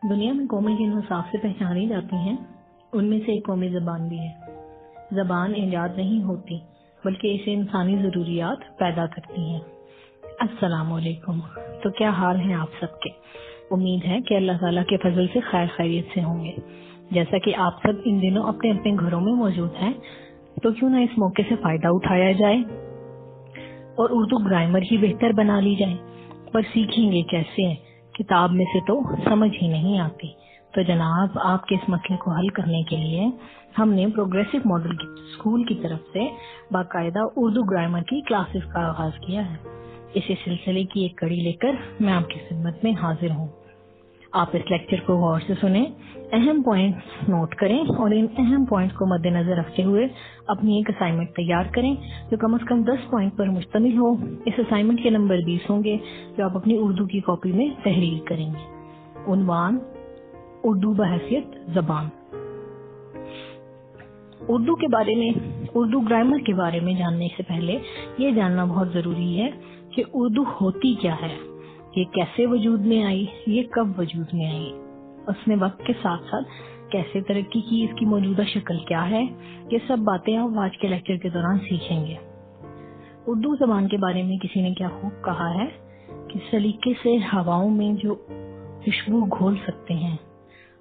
دنیا میں قومیں جن حساب سے پہچانی جاتی ہیں ان میں سے ایک قومی زبان بھی ہے۔ زبان ایجاد نہیں ہوتی بلکہ اسے انسانی ضروریات پیدا کرتی ہیں۔ السلام علیکم۔ تو کیا حال ہیں آپ سب کے؟ امید ہے کہ اللہ تعالیٰ کے فضل سے خیر خیریت سے ہوں گے۔ جیسا کہ آپ سب ان دنوں اپنے اپنے گھروں میں موجود ہیں تو کیوں نہ اس موقع سے فائدہ اٹھایا جائے اور اردو گرامر ہی بہتر بنا لی جائے۔ پر سیکھیں گے کیسے ہیں؟ کتاب میں سے تو سمجھ ہی نہیں آتی۔ تو جناب آپ کے اس مسئلے کو حل کرنے کے لیے ہم نے پروگریسو ماڈل اسکول کی طرف سے باقاعدہ اردو گرامر کی کلاسز کا آغاز کیا ہے۔ اسی سلسلے کی ایک کڑی لے کر میں آپ کی خدمت میں حاضر ہوں۔ آپ اس لیکچر کو غور سے سنیں، اہم پوائنٹس نوٹ کریں اور ان اہم پوائنٹس کو مد نظر رکھتے ہوئے اپنی ایک اسائنمنٹ تیار کریں جو کم از کم 10 پوائنٹ پر مشتمل ہو۔ اس اسائنمنٹ کے نمبر 20 ہوں گے جو آپ اپنی اردو کی کاپی میں تحریر کریں گے۔ عنوان: اردو بحیثیت زبان۔ اردو کے بارے میں، اردو گرامر کے بارے میں جاننے سے پہلے یہ جاننا بہت ضروری ہے کہ اردو ہوتی کیا ہے، یہ کیسے وجود میں آئی، یہ کب وجود میں آئی، اس نے وقت کے ساتھ ساتھ کیسے ترقی کی، اس کی موجودہ شکل کیا ہے، یہ سب باتیں آپ آج کے لیکچر کے دوران سیکھیں گے۔ اردو زبان کے بارے میں کسی نے کیا خوب کہا ہے کہ سلیقے سے ہواؤں میں جو خوشبو گھول سکتے ہیں،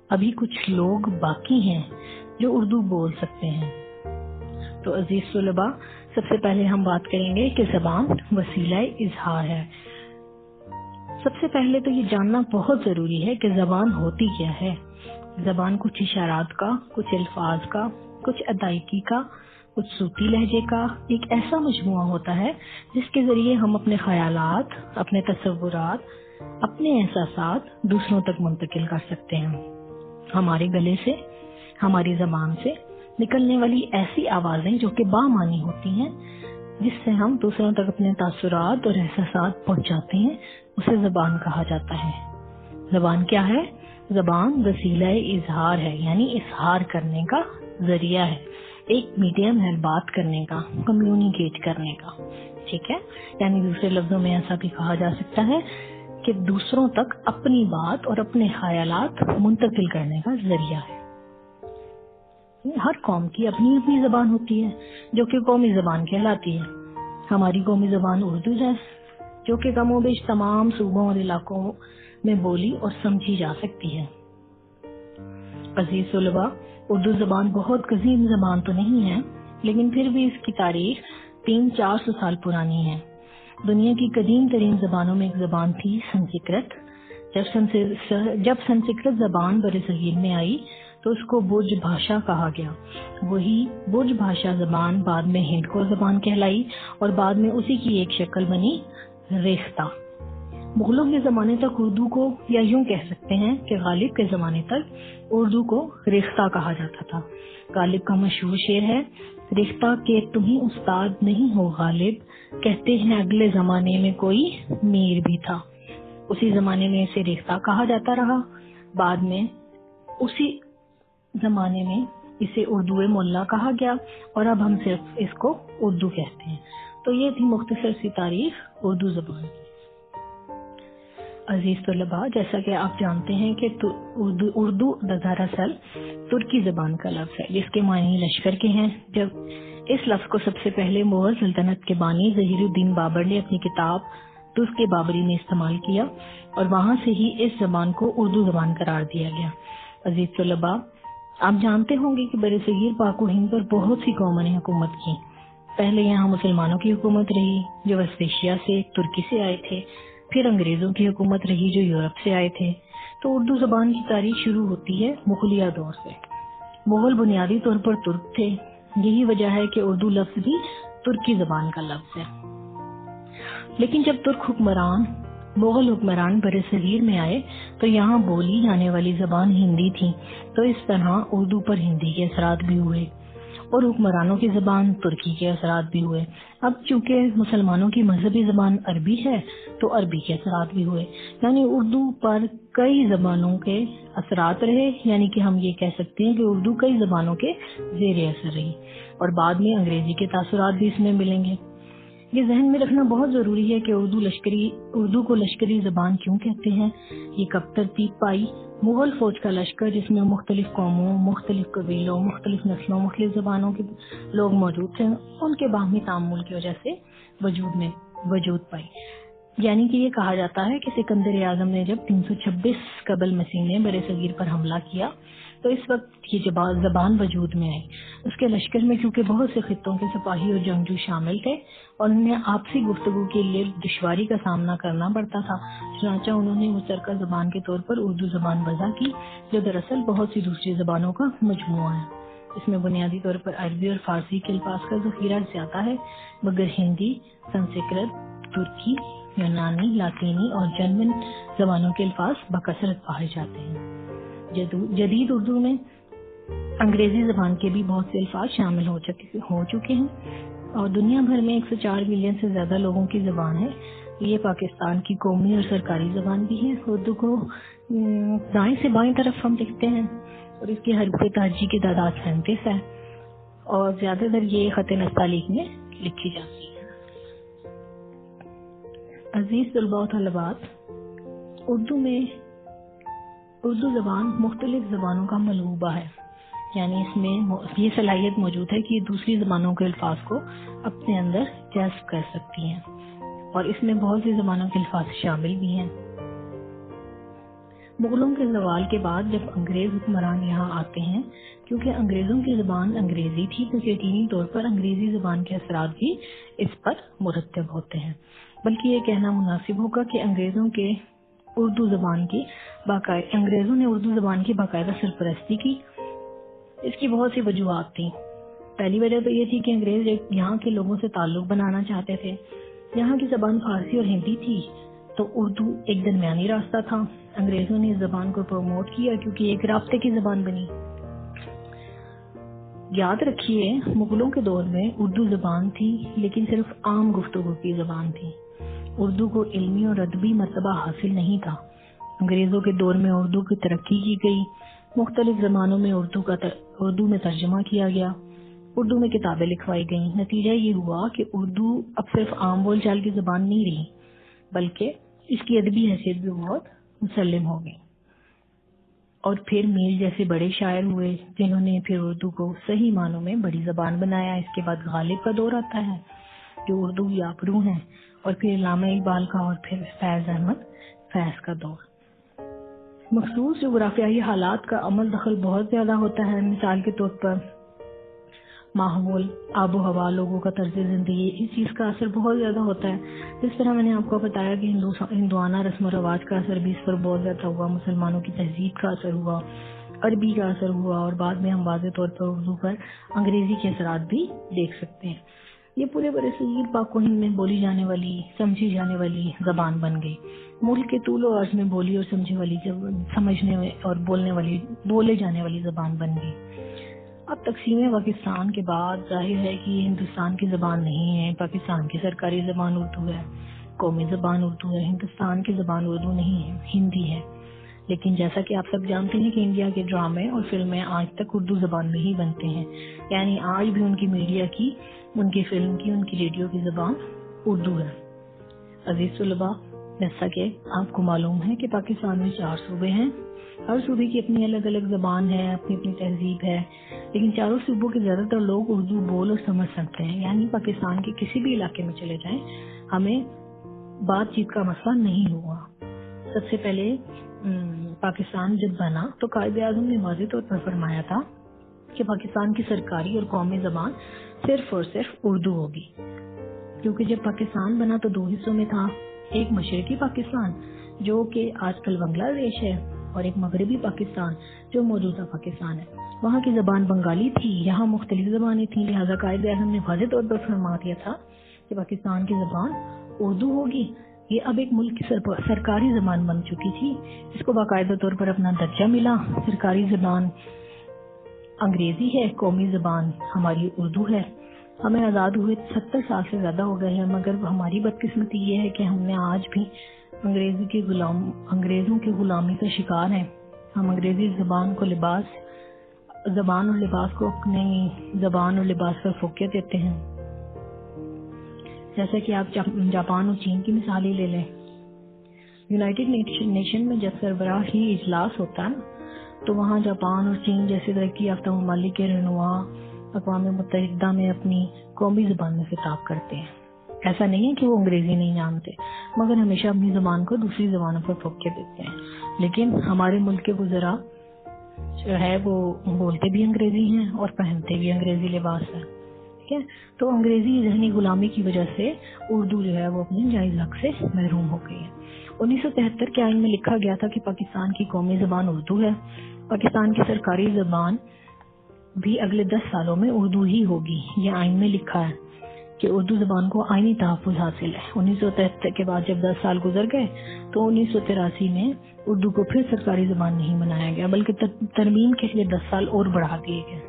ابھی کچھ لوگ باقی ہیں جو اردو بول سکتے ہیں۔ تو عزیز طلباء، سب سے پہلے ہم بات کریں گے کہ زبان وسیلہ اظہار ہے۔ سب سے پہلے تو یہ جاننا بہت ضروری ہے کہ زبان ہوتی کیا ہے۔ زبان کچھ اشارات کا، کچھ الفاظ کا، کچھ ادائیگی کا، کچھ صوتی لہجے کا ایک ایسا مجموعہ ہوتا ہے جس کے ذریعے ہم اپنے خیالات، اپنے تصورات، اپنے احساسات دوسروں تک منتقل کر سکتے ہیں۔ ہمارے گلے سے، ہماری زبان سے نکلنے والی ایسی آوازیں جو کہ بامعنی ہوتی ہیں، جس سے ہم دوسروں تک اپنے تاثرات اور احساسات پہنچاتے ہیں، اسے زبان کہا جاتا ہے۔ زبان کیا ہے؟ زبان وسیلہ اظہار ہے، یعنی اظہار کرنے کا ذریعہ ہے، ایک میڈیم ہے بات کرنے کا، کمیونیکیٹ کرنے کا، ٹھیک ہے؟ یعنی دوسرے لفظوں میں ایسا بھی کہا جا سکتا ہے کہ دوسروں تک اپنی بات اور اپنے خیالات منتقل کرنے کا ذریعہ ہے۔ ہر قوم کی اپنی اپنی زبان ہوتی ہے جو کہ قومی زبان کہلاتی ہے۔ ہماری قومی زبان اردو ہے جو کہ کم و بیش تمام صوبوں اور علاقوں میں بولی اور سمجھی جا سکتی ہے۔ عزیز طلباء، اردو زبان بہت قدیم زبان تو نہیں ہے، لیکن پھر بھی اس کی تاریخ 300-400 سال پرانی ہے۔ دنیا کی قدیم ترین زبانوں میں ایک زبان تھی سنسکرت۔ جب سنسکرت زبان برصغیر میں آئی تو اس کو برج بھاشا کہا گیا۔ وہی برج بھاشا زبان بعد میں ہندکو زبان کہلائی اور بعد میں اسی کی ایک شکل بنی ریختہ۔ مغلوں کے زمانے تک اردو کو، یا یوں کہہ سکتے ہیں کہ غالب کے زمانے تک اردو کو ریختہ کہا جاتا تھا۔ غالب کا مشہور شعر ہے: ریختہ کے تمہیں استاد نہیں ہو غالب، کہتے ہیں اگلے زمانے میں کوئی میر بھی تھا۔ اسی زمانے میں اسے ریختہ کہا جاتا رہا، بعد میں اسی زمانے میں اسے اردو مولا کہا گیا اور اب ہم صرف اس کو اردو کہتے ہیں۔ تو یہ تھی مختصر سی تاریخ اردو زبان کی۔ عزیز طلباء، جیسا کہ آپ جانتے ہیں کہ اردو دراصل ترکی زبان کا لفظ ہے جس کے معنی لشکر کے ہیں۔ جب اس لفظ کو سب سے پہلے مغل سلطنت کے بانی ظہیر الدین بابر نے اپنی کتاب تزک بابری میں استعمال کیا اور وہاں سے ہی اس زبان کو اردو زبان قرار دیا گیا۔ عزیز طلباء، آپ جانتے ہوں گے کہ برصغیر پاک و ہند پر بہت سی قوموں نے حکومت کی۔ پہلے یہاں مسلمانوں کی حکومت رہی جو وسط ایشیا سے، ترکی سے آئے تھے، پھر انگریزوں کی حکومت رہی جو یورپ سے آئے تھے۔ تو اردو زبان کی تاریخ شروع ہوتی ہے مغلیہ دور سے۔ مغل بنیادی طور پر ترک تھے، یہی وجہ ہے کہ اردو لفظ بھی ترکی زبان کا لفظ ہے۔ لیکن جب ترک حکمران، مغل حکمران برصغیر میں آئے تو یہاں بولی جانے والی زبان ہندی تھی، تو اس طرح اردو پر ہندی کے اثرات بھی ہوئے اور حکمرانوں کی زبان ترکی کے اثرات بھی ہوئے۔ اب چونکہ مسلمانوں کی مذہبی زبان عربی ہے تو عربی کے اثرات بھی ہوئے، یعنی اردو پر کئی زبانوں کے اثرات رہے، یعنی کہ ہم یہ کہہ سکتے ہیں کہ اردو کئی زبانوں کے زیر اثر رہی اور بعد میں انگریزی کے تاثرات بھی اس میں ملیں گے۔ یہ ذہن میں رکھنا بہت ضروری ہے کہ اردو کو لشکری زبان کیوں کہتے ہیں، یہ کب ترتیب پائی۔ مغل فوج کا لشکر جس میں مختلف قوموں، مختلف قبیلوں، مختلف نسلوں، مختلف زبانوں کے لوگ موجود تھے، ان کے باہمی تعامل کی وجہ سے وجود پائی۔ یعنی کہ یہ کہا جاتا ہے کہ سکندر اعظم نے جب 326 قبل مسیح میں برِ صغیر پر حملہ کیا تو اس وقت یہ زبان وجود میں آئی۔ اس کے لشکر میں کیونکہ بہت سے خطوں کے سپاہی اور جنگجو شامل تھے اور انہیں آپسی گفتگو کے لیے دشواری کا سامنا کرنا پڑتا تھا، چنانچہ انہوں نے مشترکہ زبان کے طور پر اردو زبان وضع کی، جو دراصل بہت سی دوسری زبانوں کا مجموعہ ہے۔ اس میں بنیادی طور پر عربی اور فارسی کے الفاظ کا ذخیرہ زیادہ ہے، مگر ہندی، سنسکرت، ترکی، یونانی، لاطینی اور جرمن زبانوں کے الفاظ بکثرت پائے جاتے ہیں۔ جدید اردو میں انگریزی زبان کے بھی بہت سے الفاظ شامل ہو چکے ہیں اور دنیا بھر میں 104 ملین سے زیادہ لوگوں کی زبان ہے۔ یہ پاکستان کی قومی اور سرکاری زبان بھی ہے۔ اردو کو دائیں سے بائیں طرف ہم لکھتے ہیں اور اس کی حروف تہجی کی تعداد 37 ہے اور زیادہ تر یہ خط نستعلیق میں لکھی جاتی ہے۔ عزیز طلباء و طالبات، اردو زبان مختلف زبانوں کا ملغوبہ ہے، یعنی اس میں یہ صلاحیت موجود ہے کہ یہ دوسری زبانوں کے الفاظ کو اپنے اندر جذب کر سکتی ہیں اور اس میں بہت سی زبانوں کے الفاظ شامل بھی ہیں۔ مغلوں کے زوال کے بعد جب انگریز حکمران یہاں آتے ہیں، کیونکہ انگریزوں کی زبان انگریزی تھی تو یقینی طور پر انگریزی زبان کے اثرات بھی اس پر مرتب ہوتے ہیں، بلکہ یہ کہنا مناسب ہوگا کہ انگریزوں نے اردو زبان کی باقاعدہ سرپرستی کی۔ اس کی بہت سی وجوہات تھیں۔ پہلی وجہ تو یہ تھی کہ انگریز یہاں کے لوگوں سے تعلق بنانا چاہتے تھے۔ یہاں کی زبان فارسی اور ہندی تھی تو اردو ایک درمیانی راستہ تھا۔ انگریزوں نے اس زبان کو پروموٹ کیا کیونکہ ایک رابطے کی زبان بنی۔ یاد رکھیے، مغلوں کے دور میں اردو زبان تھی لیکن صرف عام گفتگو کی زبان تھی۔ اردو کو علمی اور ادبی مرتبہ حاصل نہیں تھا۔ انگریزوں کے دور میں اردو کی ترقی کی گئی، مختلف زبانوں میں اردو میں ترجمہ کیا گیا، اردو میں کتابیں لکھوائی گئیں۔ نتیجہ یہ ہوا کہ اردو اب صرف عام بول چال کی زبان نہیں رہی، بلکہ اس کی ادبی حیثیت بھی بہت مسلم ہو گئی۔ اور پھر میر جیسے بڑے شاعر ہوئے جنہوں نے پھر اردو کو صحیح معنوں میں بڑی زبان بنایا۔ اس کے بعد غالب کا دور آتا ہے جو اردو یاپرو ہیں، اور پھر علامہ اقبال کا، اور پھر فیض احمد فیض کا دور۔ مخصوص جغرافیائی حالات کا عمل دخل بہت زیادہ ہوتا ہے۔ مثال کے طور پر ماحول، آب و ہوا، لوگوں کا طرز زندگی، اس چیز کا اثر بہت زیادہ ہوتا ہے۔ جس طرح میں نے آپ کو بتایا کہ ہندوانہ رسم و رواج کا اثر بھی اس پر بہت زیادہ ہوا، مسلمانوں کی تہذیب کا اثر ہوا، عربی کا اثر ہوا، اور بعد میں ہم واضح طور پر اردو پر انگریزی کے اثرات بھی دیکھ سکتے ہیں۔ یہ پورے برصغیر پاک و ہند میں بولی جانے والی، سمجھی جانے والی زبان بن گئی۔ ملک کے طول و عرض میں بولی اور سمجھنے اور بولے جانے والی زبان بن گئی۔ اب تقسیم پاکستان کے بعد ظاہر ہے کہ یہ ہندوستان کی زبان نہیں ہے۔ پاکستان کی سرکاری زبان اردو ہے، قومی زبان اردو ہے۔ ہندوستان کی زبان اردو نہیں ہے، ہندی ہے۔ لیکن جیسا کہ آپ سب جانتے ہیں کہ انڈیا کے ڈرامے اور فلمیں آج تک اردو زبان میں ہی بنتے ہیں، یعنی آج بھی ان کی میڈیا کی، ان کی فلم کی، ان کی ریڈیو کی زبان اردو ہے۔ عزیز طلباء، جیسا کہ آپ کو معلوم ہے کہ پاکستان میں 4 صوبے ہیں، ہر صوبے کی اپنی الگ الگ زبان ہے، اپنی اپنی تہذیب ہے، لیکن چاروں صوبوں کے زیادہ تر لوگ اردو بول اور سمجھ سکتے ہیں۔ یعنی پاکستان کے کسی بھی علاقے میں چلے جائیں، ہمیں بات چیت کا مسئلہ نہیں ہوا۔ سب سے پہلے پاکستان جب بنا تو قائد اعظم نے واضح طور پر فرمایا تھا کہ پاکستان کی سرکاری اور قومی زبان صرف اور صرف اردو ہوگی، کیونکہ جب پاکستان بنا تو 2 حصوں میں تھا، ایک مشرقی پاکستان جو کہ آج کل بنگلہ دیش ہے، اور ایک مغربی پاکستان جو موجودہ پاکستان ہے۔ وہاں کی زبان بنگالی تھی، یہاں مختلف زبانیں تھیں، لہذا قائد اعظم نے واضح طور پر فرما دیا تھا کہ پاکستان کی زبان اردو ہوگی۔ یہ اب ایک ملک کی سرکاری زبان بن چکی تھی، اس کو باقاعدہ طور پر اپنا درجہ ملا۔ سرکاری زبان انگریزی ہے، قومی زبان ہماری اردو ہے۔ ہمیں آزاد ہوئے 70 سال سے زیادہ ہو گئے ہیں، مگر ہماری بدقسمتی یہ ہے کہ ہم نے آج بھی انگریزوں کی غلامی کا شکار ہیں۔ ہم انگریزی زبان اور لباس کو اپنی زبان اور لباس پر فوقیت دیتے ہیں۔ جیسے کہ آپ جاپان اور چین کی مثال ہی لے لیں. یونائٹڈ نیشن میں جب سربراہی اجلاس ہوتا ہے تو وہاں جاپان اور چین جیسے ترقی یافتہ ممالک کے رہنما اقوام متحدہ میں اپنی قومی زبان میں خطاب کرتے ہیں. ایسا نہیں ہے کہ وہ انگریزی نہیں جانتے، مگر ہمیشہ اپنی زبان کو دوسری زبانوں پر فوقیت دیتے ہیں. لیکن ہمارے ملک کے وزراء جو ہے وہ بولتے بھی انگریزی ہیں اور پہنتے بھی انگریزی لباس ہے. ٹھیک ہے، تو انگریزی ذہنی غلامی کی وجہ سے اردو جو ہے وہ اپنے جائز حق سے محروم ہو گئی ہے. 1973 کے آئین میں لکھا گیا تھا کہ پاکستان کی قومی زبان اردو ہے. پاکستان کی سرکاری زبان بھی اگلے 10 سالوں میں اردو ہی ہوگی. یہ آئین میں لکھا ہے کہ اردو زبان کو آئینی تحفظ حاصل ہے. 1973 کے بعد جب 10 سال گزر گئے تو 1983 میں اردو کو پھر سرکاری زبان نہیں بنایا گیا، بلکہ ترمیم کے لیے 10 سال اور بڑھا دیے گئے.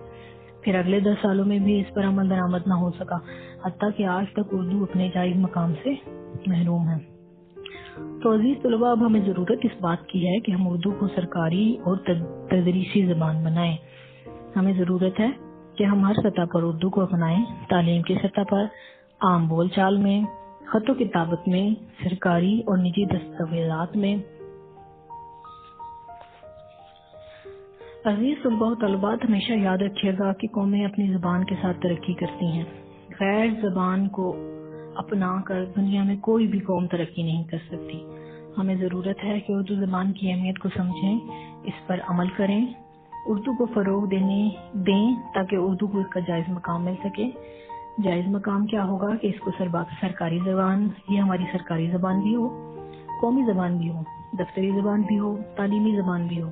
پھر اگلے 10 سالوں میں بھی اس پر عمل درآمد نہ ہو سکا، حتیٰ کہ آج تک اردو اپنے جائز مقام سے محروم ہے. تو عزیز طلباء، اب ہمیں ضرورت اس بات کی ہے کہ ہم اردو کو سرکاری اور تدریسی زبان بنائیں. ہمیں ضرورت ہے کہ ہم ہر سطح پر اردو کو اپنائیں، تعلیم کی سطح پر، عام بول چال میں، خط و کتابت میں، سرکاری اور نجی دستاویزات میں. عزیز طلباء و طالبات، ہمیشہ یاد رکھیے گا کہ قومیں اپنی زبان کے ساتھ ترقی کرتی ہیں. غیر زبان کو اپنا کر دنیا میں کوئی بھی قوم ترقی نہیں کر سکتی. ہمیں ضرورت ہے کہ اردو زبان کی اہمیت کو سمجھیں، اس پر عمل کریں، اردو کو فروغ دیں تاکہ اردو کو اس کا جائز مقام مل سکے. جائز مقام کیا ہوگا کہ اس کو سرکاری زبان، یہ ہماری سرکاری زبان بھی ہو، قومی زبان بھی ہو، دفتری زبان بھی ہو، تعلیمی زبان بھی ہو،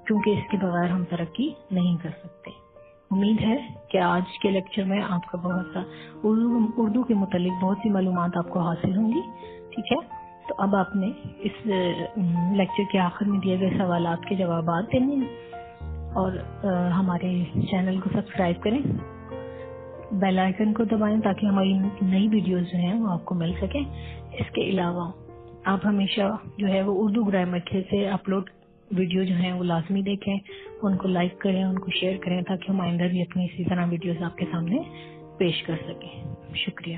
کیونکہ اس کے بغیر ہم ترقی نہیں کر سکتے. امید ہے کہ آج کے لیکچر میں آپ کا بہت سا اردو کے متعلق بہت سی معلومات آپ کو حاصل ہوں گی. ٹھیک ہے، تو اب آپ نے اس لیکچر کے آخر میں دیے گئے سوالات کے جوابات دینے ہیں اور ہمارے چینل کو سبسکرائب کریں، بیل آئیکن کو دبائیں تاکہ ہماری نئی ویڈیوز جو ہیں وہ آپ کو مل سکیں. اس کے علاوہ آپ ہمیشہ جو ہے وہ اردو گرامر سے اپلوڈ ویڈیو جو ہیں وہ لازمی دیکھیں، ان کو لائک کریں، ان کو شیئر کریں تاکہ ہم آئندہ بھی اپنی اسی طرح ویڈیوز آپ کے سامنے پیش کر سکیں. شکریہ.